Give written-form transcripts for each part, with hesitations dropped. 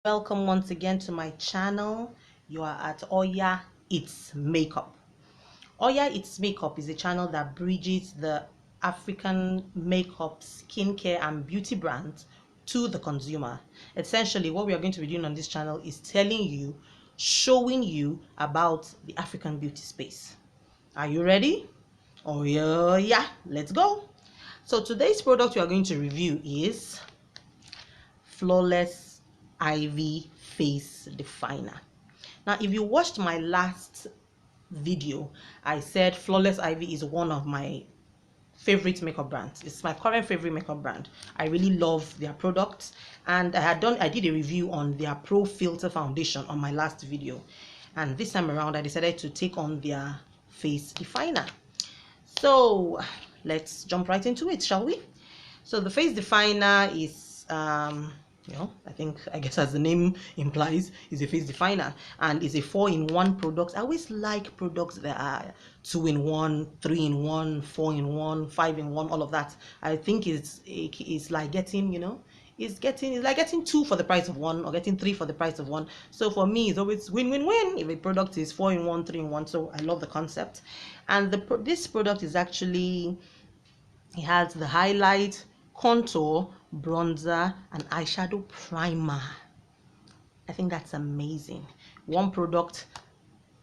Welcome once again to my channel. You are at Oya It's Makeup. Oya It's Makeup is a channel that bridges the African makeup, skincare and beauty brands to the consumer. Essentially, what we are going to be doing on this channel is telling you, showing you about the African beauty space. Are you ready? Oh yeah, let's go. So today's product we are going to review is Flawless Ivy Face Definer. Now, if you watched my last video, I said Flawless Ivy is one of my favorite makeup brands. It's my current favorite makeup brand. I really love their products, and I did a review on their Pro Filter foundation on my last video, and this time around I decided to take on their face definer. So let's jump right into it, shall we? So the face definer is I guess as the name implies, is a face definer, and is a 4-in-1 product. I always like products that are 2-in-1, 3-in-1, 4-in-1, 5-in-1, all of that. I think it's like getting, it's like getting 2 for the price of 1, or getting 3 for the price of 1. So for me, it's always win-win-win if a product is 4-in-1, 3-in-1. So I love the concept. And this product is actually, it has the highlight, contour, bronzer and eyeshadow primer. I think that's amazing. One product,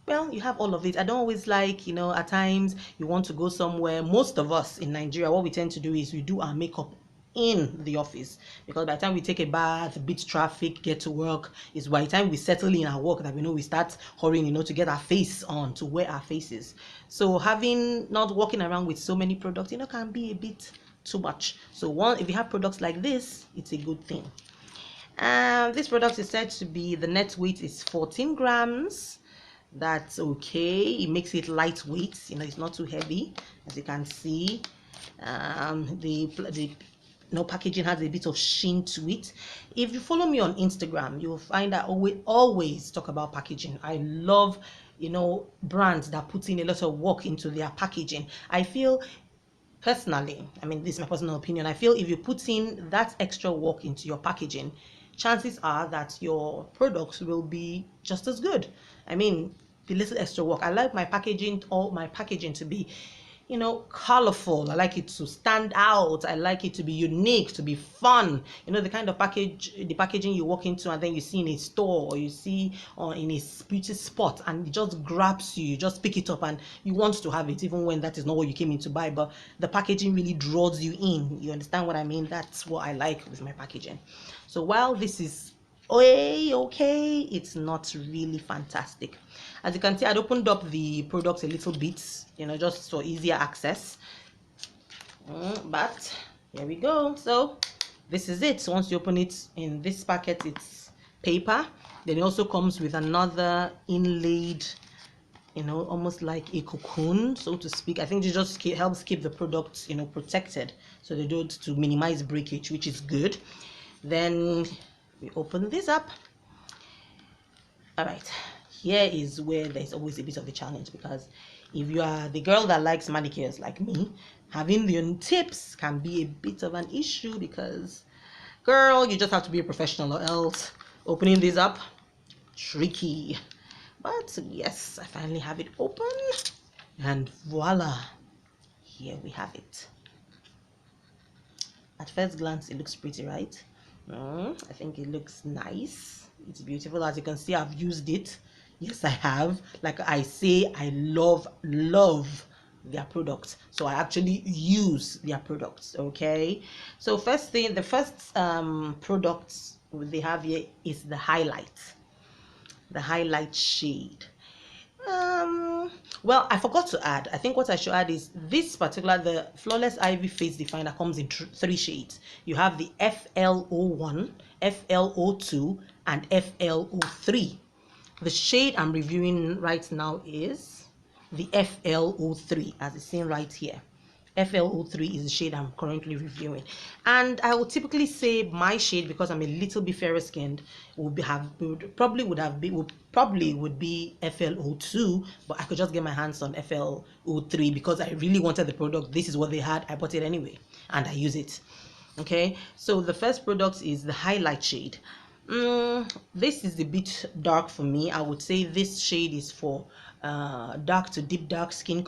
well, you have all of it. I don't always like, at times you want to go somewhere. Most of us in Nigeria, what we tend to do is we do our makeup in the office, because by the time we take a bath, beat traffic, get to work, is by the time we settle in our work that we start hurrying, to get our face on, to wear our faces. So having, not walking around with so many products, can be a bit too much. So if you have products like this, it's a good thing. This product is said to be, the net weight is 14 grams. That's okay. It makes it lightweight, it's not too heavy, as you can see. The packaging has a bit of sheen to it. If you follow me on Instagram, you'll find that I always talk about packaging. I love brands that put in a lot of work into their packaging. I feel, personally, this is my personal opinion, I feel if you put in that extra work into your packaging, chances are that your products will be just as good. The little extra work. I like my packaging to be, colorful. I like it to stand out. I like it to be unique, to be fun. The kind of packaging you walk into and then you see in a store, or you see in a beauty spot, and it just grabs you. You just pick it up and you want to have it, even when that is not what you came in to buy, but the packaging really draws you in. You understand what I mean? That's what I like with my packaging. So while this is okay, it's not really fantastic. As you can see, I'd opened up the product a little bit, just for easier access. But here we go. So this is it. Once you open it, in this packet, it's paper. Then it also comes with another inlaid, almost like a cocoon, so to speak. I think it just helps keep the product, protected, so they don't, to minimize breakage, which is good. Then we open this up. All right, here is where there's always a bit of a challenge, because if you are the girl that likes manicures like me, having the tips can be a bit of an issue, because, girl, you just have to be a professional, or else opening this up, tricky. But yes, I finally have it open, and voila, here we have it. At first glance, it looks pretty, right? I think it looks nice. It's beautiful. As you can see, I've used it. Yes, I have. Like I say, I love their products, so I actually use their products. Okay, so the first product they have here is the highlight shade. Well, I forgot to add, I think what I should add is this particular, the Flawless Ivy Face Definer comes in 3 shades. You have the FL01, FL02 and FL03. The shade I'm reviewing right now is the FL03, as it's seen right here. FL03 is the shade I'm currently reviewing, and I would typically say my shade, because I'm a little bit fairer skinned, would be FL02, but I could just get my hands on FL03 because I really wanted the product. This is what they had. I bought it anyway and I use it. Okay, so the first product is the highlight shade. This is a bit dark for me. I would say this shade is for dark to deep dark skin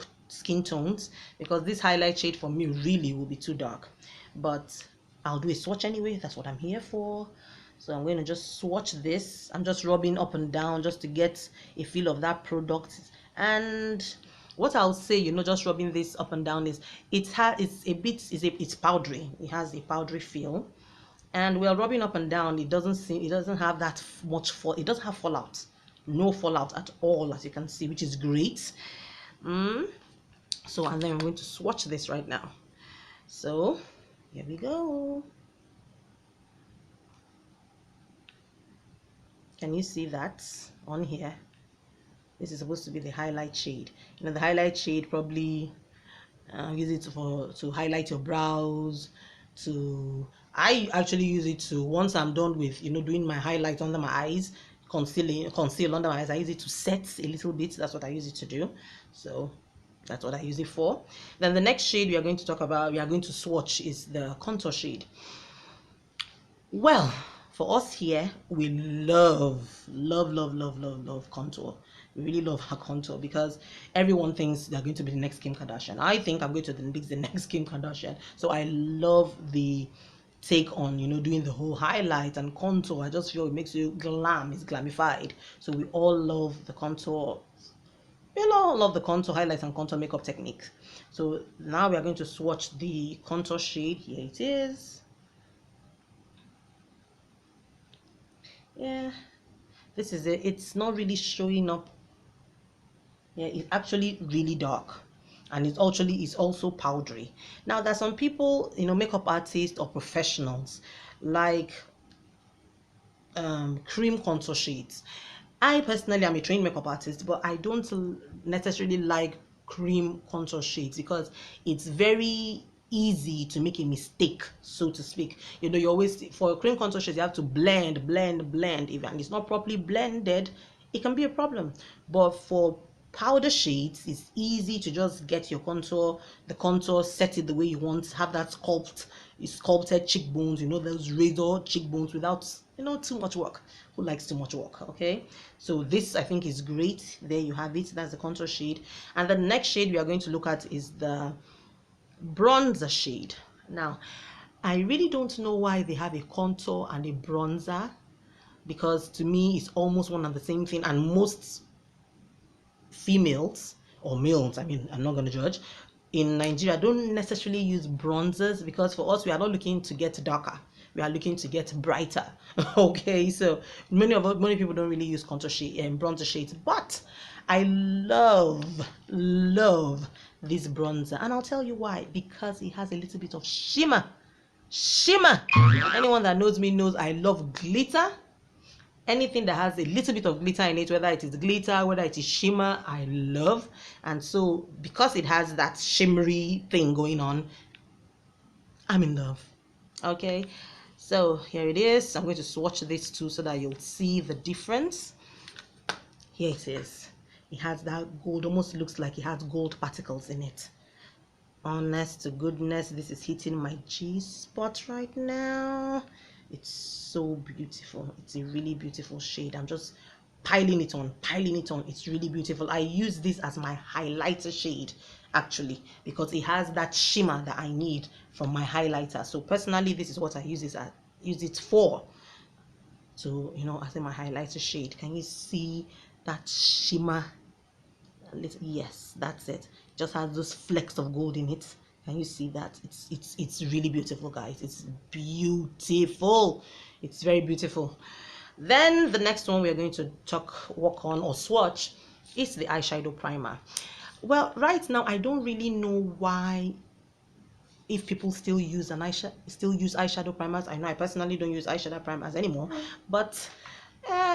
tones, because this highlight shade for me really will be too dark. But I'll do a swatch anyway. That's what I'm here for. So I'm going to just swatch this. I'm just rubbing up and down just to get a feel of that product. And what I'll say, just rubbing this up and down, is it's powdery. It has a powdery feel, and we're rubbing up and down. It doesn't have that much fall. It doesn't have fallout, no fallout at all, as you can see, which is great. So, and then I'm going to swatch this right now. So here we go. Can you see that on here? This is supposed to be the highlight shade. The highlight shade, probably use it to highlight your brows. I actually use it to, once I'm done with doing my highlight under my eyes, conceal under my eyes, I use it to set a little bit. That's what I use it to do. So that's what I use it for. Then the next shade we are going to swatch, is the contour shade. Well, for us here, we love contour. We really love her contour, because everyone thinks they're going to be the next Kim Kardashian. I think I'm going to be the next Kim Kardashian. So I love the take on doing the whole highlight and contour. I just feel it makes you glam. It's glamified. So we all love the contour. We all love the contour highlights and contour makeup technique. So now we are going to swatch the contour shade. Here it is. Yeah, this is it. It's not really showing up. Yeah, it's actually really dark, and it's also powdery. Now there's some people, makeup artists or professionals, like cream contour shades. I personally am a trained makeup artist, but I don't necessarily like cream contour shades, because it's very easy to make a mistake, so to speak. You always, for cream contour shades, you have to blend. If and it's not properly blended, it can be a problem. But for powder shades, it's easy to just get your the contour, set it the way you want, have that sculpted cheekbones, those razor cheekbones, without too much work. Who likes too much work? Okay, so this, I think, is great. There you have it. That's the contour shade. And the next shade we are going to look at is the bronzer shade. Now, I really don't know why they have a contour and a bronzer, because to me it's almost one and the same thing, and most females, or males, I mean, I'm not going to judge, in Nigeria don't necessarily use bronzers, because for us, we are not looking to get darker, we are looking to get brighter. Okay, so many people don't really use contour shade and bronzer shades, but I love this bronzer, and I'll tell you why. Because it has a little bit of shimmer. Anyone that knows me knows I love glitter. Anything that has a little bit of glitter in it, whether it is glitter, whether it is shimmer, I love. And so because it has that shimmery thing going on, I'm in love. Okay, so here it is. I'm going to swatch this too, so that you'll see the difference. Here it is. It has that gold, almost looks like it has gold particles in it. Honest to goodness, this is hitting my G-spot right now. It's so beautiful. It's a really beautiful shade. I'm just piling it on. It's really beautiful. I use this as my highlighter shade, actually, because it has that shimmer that I need from my highlighter. So personally, this is what I use it for. So, as in my highlighter shade. Can you see that shimmer? Yes, that's it. Just has those flecks of gold in it. Can you see that? It's really beautiful, guys. It's beautiful. It's very beautiful. Then the next one we are going to work on or swatch is the eyeshadow primer. Well, right now I don't really know why, if people still use eyeshadow primers. I know I personally don't use eyeshadow primers anymore, but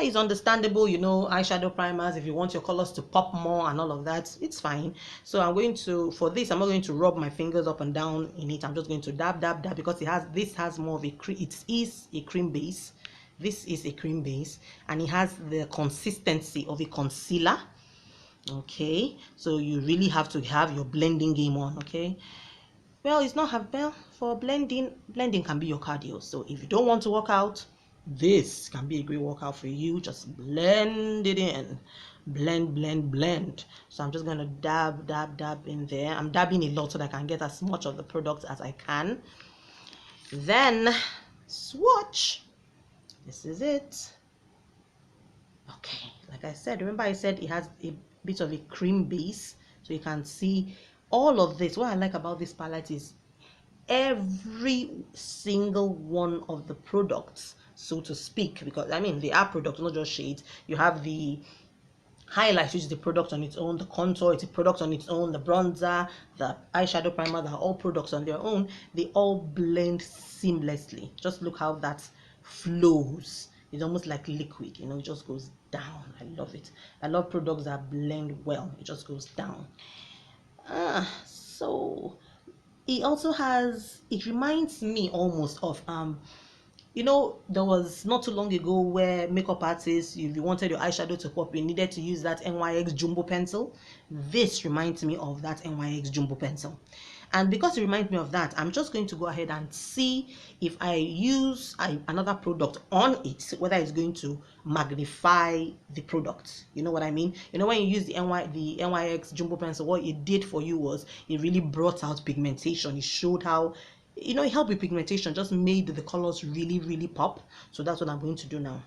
it's understandable, eyeshadow primers, if you want your colors to pop more and all of that, it's fine. So I'm going to, for this, I'm not going to rub my fingers up and down in it. I'm just going to dab, because this has more of it is a cream base. This is a cream base, and it has the consistency of a concealer. Okay, so you really have to have your blending game on. Okay, well, it's not for blending can be your cardio. So if you don't want to work out, this can be a great workout for you. Just blend it in, blend. So I'm just going to dab in there. I'm dabbing a lot so that I can get as much of the product as I can. Then swatch. This is it. Okay, like I said, remember I said it has a bit of a cream base, so you can see all of this. What I like about this palette is every single one of the products, so to speak, because I mean they are products, not just shades. You have the highlight, which is the product on its own, the contour, it's a product on its own, the bronzer, the eyeshadow primer, they're all products on their own. They all blend seamlessly. Just look how that flows. It's almost like liquid, you know, it just goes down. I love it. I love products that blend well. It just goes down. So it also has, it reminds me almost of you know, there was not too long ago where makeup artists, if you wanted your eyeshadow to pop, you needed to use that NYX jumbo pencil. This reminds me of that NYX jumbo pencil. And because it reminds me of that, I'm just going to go ahead and see if I use another product on it, whether it's going to magnify the product. You know what I mean? You know, when you use the NYX jumbo pencil, what it did for you was it really brought out pigmentation. It showed how, you know, it helped with pigmentation, just made the colors really pop. So that's what I'm going to do now.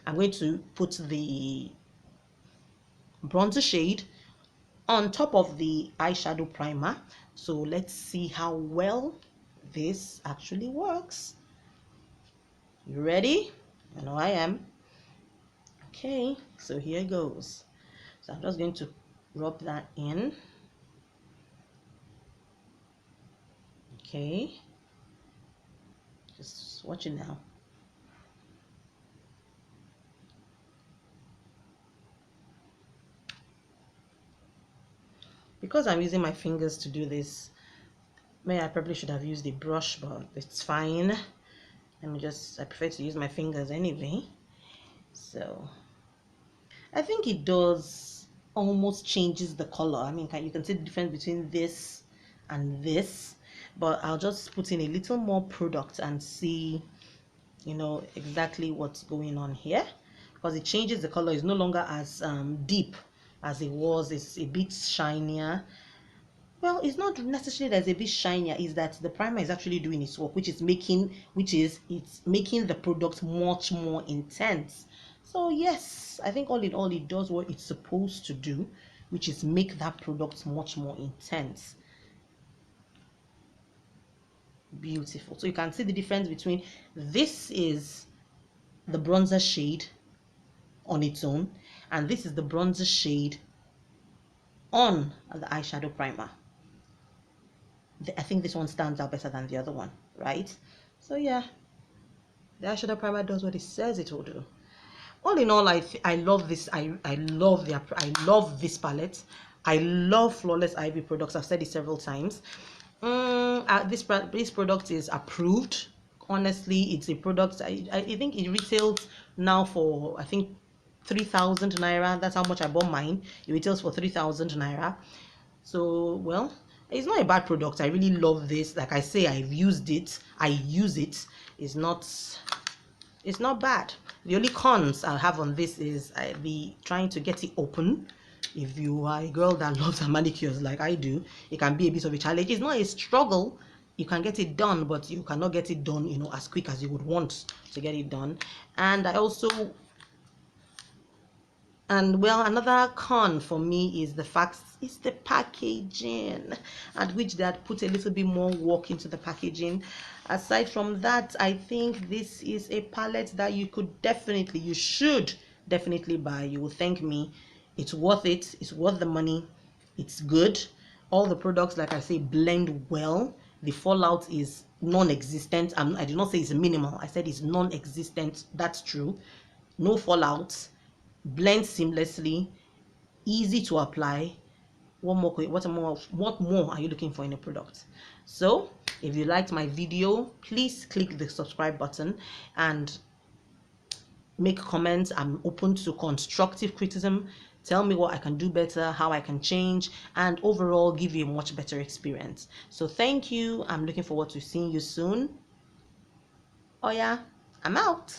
I'm going to put the bronzer shade on top of the eyeshadow primer. So let's see how well this actually works. You ready? I know I am. Okay, so here goes. So I'm just going to rub that in. Okay, just watch it now. Because I'm using my fingers to do this, maybe I probably should have used a brush, but it's fine. Let me just, I prefer to use my fingers anyway. So I think it does almost changes the color. I mean, you can see the difference between this and this, but I'll just put in a little more product and see, you know, exactly what's going on here, because it changes the color. It's no longer as deep as it was. It's a bit shinier. Well, it's not necessarily that it's a bit shinier, is that the primer is actually doing its work, which is it's making the product much more intense. So yes, I think all in all, it does what it's supposed to do, which is make that product much more intense. Beautiful. So you can see the difference between, this is the bronzer shade on its own, and this is the bronzer shade on the eyeshadow primer. I think this one stands out better than the other one, right? So yeah, the eyeshadow primer does what it says it will do. All in all, I love this. I love this palette. I love Flawless Ivy products. I've said it several times. This product is approved. Honestly, it's a product. I think it retails now for, I think, 3,000 naira. That's how much I bought mine. It retails for 3,000 naira. So, well, it's not a bad product. I really love this. Like I say, I've used it. I use it. It's not bad. The only cons I have on this is the trying to get it open. If you are a girl that loves her manicures like I do, it can be a bit of a challenge. It's not a struggle. You can get it done, but you cannot get it done, you know, as quick as you would want to get it done. And I also, and well, another con for me is the fact it's the packaging, at which they had put a little bit more work into the packaging. Aside from that, I think this is a palette that you should definitely buy. You will thank me. It's worth it. It's worth the money. It's good. All the products, like I say, blend well. The fallout is non-existent. I did not say it's minimal. I said it's non-existent. That's true. No fallout. Blend seamlessly, easy to apply. What more are you looking for in a product? So if you liked my video, please click the subscribe button and make comments. I'm open to constructive criticism. Tell me what I can do better, how I can change, and overall give you a much better experience. So thank you. I'm looking forward to seeing you soon. Oh yeah, I'm out.